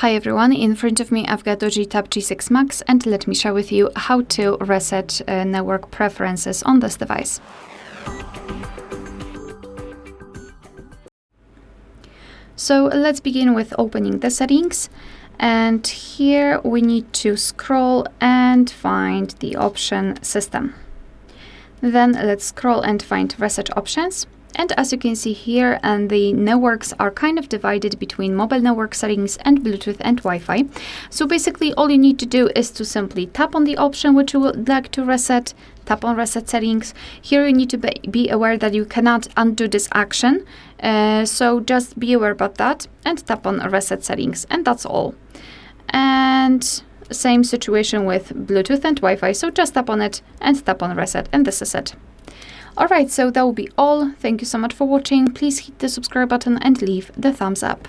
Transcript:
Hi everyone, in front of me I've got DOOGEE Tab G6 Max, and let me share with you how to reset network preferences on this device. So let's begin with opening the settings, and here we need to scroll and find the option System. Then let's scroll and find Reset Options. And as you can see here, the networks are kind of divided between mobile network settings and Bluetooth and Wi-Fi. So basically all you need to do is to simply tap on the option which you would like to reset, tap on Reset Settings. Here you need to be aware that you cannot undo this action. So just be aware about that and tap on Reset Settings, and that's all. And same situation with Bluetooth and Wi-Fi. So just tap on it and tap on Reset, and this is it. Alright, so that will be all. Thank you so much for watching. Please hit the subscribe button and leave the thumbs up.